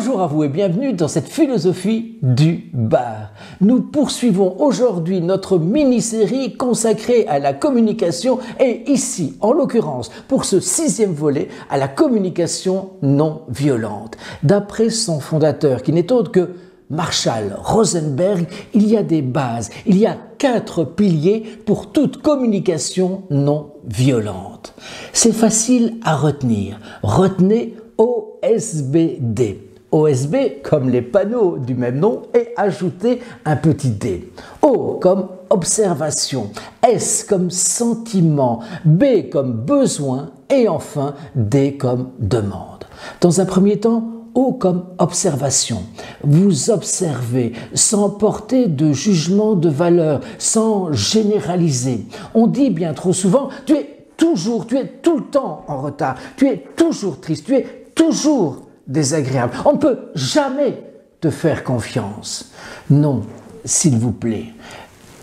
Bonjour à vous et bienvenue dans cette philosophie du bar. Nous poursuivons aujourd'hui notre mini-série consacrée à la communication et ici, en l'occurrence, pour ce 6e volet, à la communication non violente. D'après son fondateur, qui n'est autre que Marshall Rosenberg, il y a des bases, il y a 4 piliers pour toute communication non violente. C'est facile à retenir. Retenez OSBD. OSB comme les panneaux du même nom et ajoutez un petit D. O comme observation, S comme sentiment, B comme besoin et enfin D comme demande. Dans un premier temps, O comme observation. Vous observez sans porter de jugement de valeur, sans généraliser. On dit bien trop souvent, tu es tout le temps en retard, tu es toujours triste, tu es toujours désagréable. On ne peut jamais te faire confiance. Non, s'il vous plaît,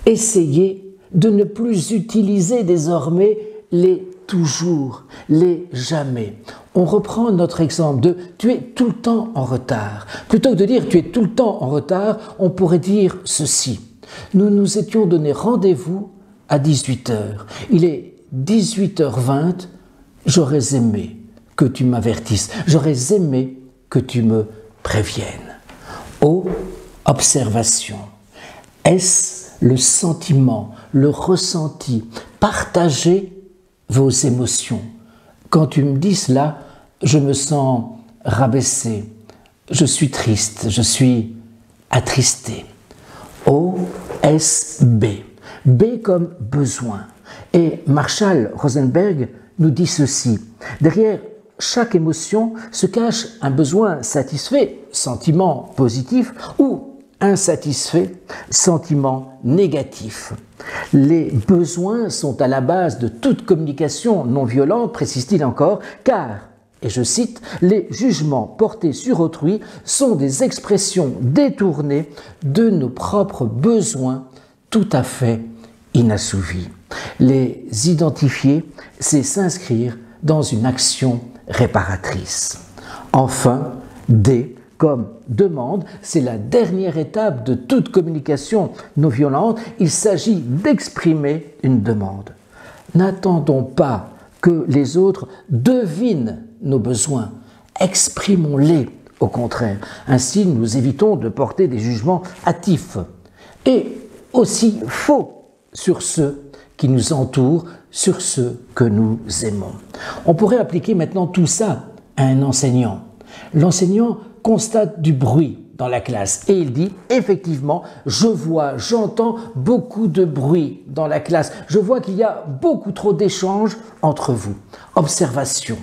essayez de ne plus utiliser désormais les toujours, les jamais. On reprend notre exemple de « tu es tout le temps en retard ». Plutôt que de dire « tu es tout le temps en retard », on pourrait dire ceci. Nous nous étions donné rendez-vous à 18 h. Il est 18h20, j'aurais aimé que tu m'avertisses, j'aurais aimé que tu me préviennes. O, observation. S, le sentiment, le ressenti. Partagez vos émotions. Quand tu me dis cela, je me sens rabaissé, je suis triste, je suis attristé. O, S, B. B comme besoin. Et Marshall Rosenberg nous dit ceci. Derrière chaque émotion se cache un besoin satisfait, sentiment positif, ou insatisfait, sentiment négatif. Les besoins sont à la base de toute communication non violente, précise-t-il encore, car, et je cite, les jugements portés sur autrui sont des expressions détournées de nos propres besoins tout à fait inassouvis. Les identifier, c'est s'inscrire dans une action réparatrice. Enfin, D comme demande, c'est la dernière étape de toute communication non violente. Il s'agit d'exprimer une demande. N'attendons pas que les autres devinent nos besoins. Exprimons-les au contraire. Ainsi, nous évitons de porter des jugements hâtifs et aussi faux sur ceux qui nous entourent, sur ceux que nous aimons. On pourrait appliquer maintenant tout ça à un enseignant. L'enseignant constate du bruit dans la classe et il dit effectivement, j'entends beaucoup de bruit dans la classe. Je vois qu'il y a beaucoup trop d'échanges entre vous. Observation.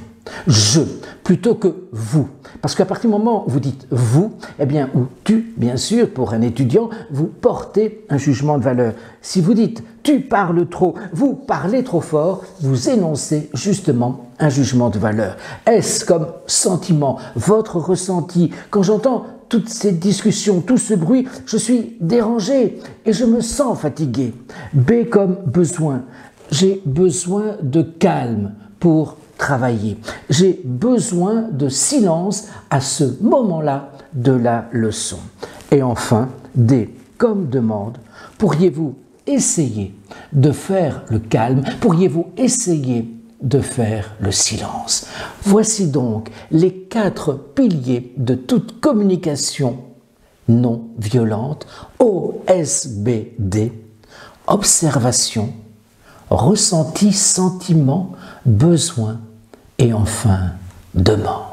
Je, plutôt que vous. Parce qu'à partir du moment où vous dites vous, eh bien, ou tu, bien sûr, pour un étudiant, vous portez un jugement de valeur. Si vous dites tu parles trop, vous parlez trop fort, vous énoncez justement un jugement de valeur. S comme sentiment, votre ressenti. Quand j'entends toutes ces discussions, tout ce bruit, je suis dérangé et je me sens fatigué. B comme besoin. J'ai besoin de calme pour travailler. J'ai besoin de silence à ce moment-là de la leçon. Et enfin, D comme demande. Pourriez-vous essayer de faire le calme? Pourriez-vous essayer de faire le silence? Voici donc les 4 piliers de toute communication non violente. OSBD, observation, ressenti, sentiment, besoin et enfin demande.